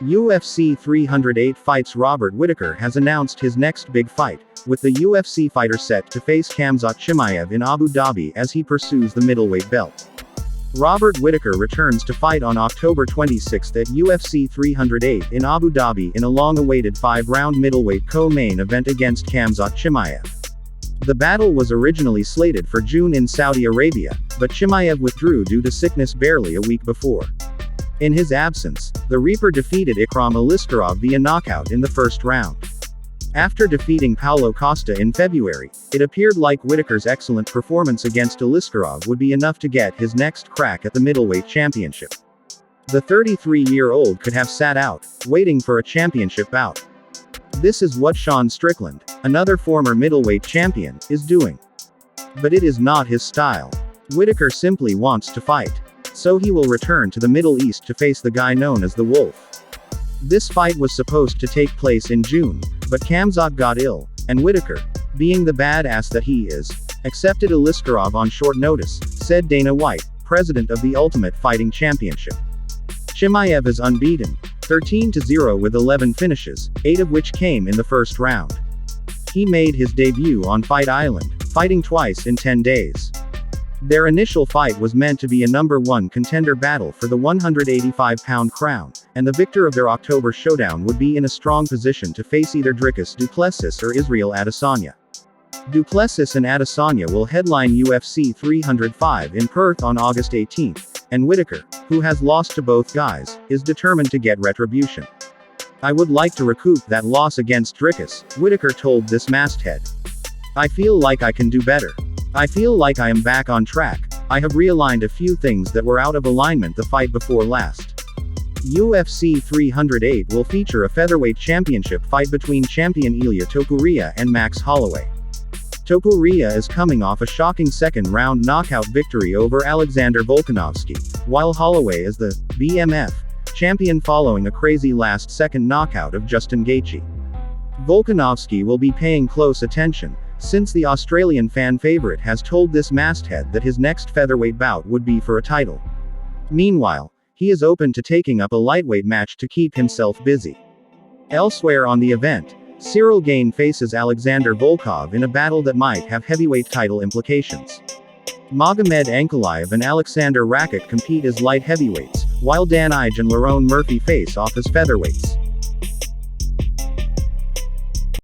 UFC 308 Fights. Robert Whittaker has announced his next big fight, with the UFC fighter set to face Khamzat Chimaev in Abu Dhabi as he pursues the middleweight belt. Robert Whittaker returns to fight on October 26 at UFC 308 in Abu Dhabi in a long-awaited 5-round middleweight co-main event against Khamzat Chimaev. The battle was originally slated for June in Saudi Arabia, but Chimaev withdrew due to sickness barely a week before. In his absence, the Reaper defeated Ikram Aliskerov via knockout in the first round. After defeating Paulo Costa in February, it appeared like Whittaker's excellent performance against Aliskerov would be enough to get his next crack at the middleweight championship. The 33-year-old could have sat out, waiting for a championship bout. This is what Sean Strickland, another former middleweight champion, is doing. But it is not his style. Whittaker simply wants to fight. So he will return to the Middle East to face the guy known as the Wolf. This fight was supposed to take place in June, but Khamzat got ill, and Whittaker, being the badass that he is, accepted Aliskerov on short notice, said Dana White, president of the Ultimate Fighting Championship. Chimaev is unbeaten, 13-0 with 11 finishes, 8 of which came in the first round. He made his debut on Fight Island, fighting twice in 10 days. Their initial fight was meant to be a #1 contender battle for the 185-pound crown, and the victor of their October showdown would be in a strong position to face either Dricus du Plessis or Israel Adesanya. Du Plessis and Adesanya will headline UFC 305 in Perth on August 18, and Whittaker, who has lost to both guys, is determined to get retribution. "I would like to recoup that loss against Dricus," Whittaker told this masthead. "I feel like I can do better. I feel like I am back on track. I have realigned a few things that were out of alignment the fight before last." UFC 308 will feature a featherweight championship fight between champion Ilia Topuria and Max Holloway. Topuria is coming off a shocking second-round knockout victory over Alexander Volkanovski, while Holloway is the BMF champion following a crazy last-second knockout of Justin Gaethje. Volkanovski will be paying close attention, since the Australian fan favorite has told this masthead that his next featherweight bout would be for a title. Meanwhile, he is open to taking up a lightweight match to keep himself busy. Elsewhere on the event, Cyril Gane faces Alexander Volkov in a battle that might have heavyweight title implications. Magomed Ankalaev and Alexander Rakic compete as light heavyweights, while Dan Ige and Lerone Murphy face off as featherweights.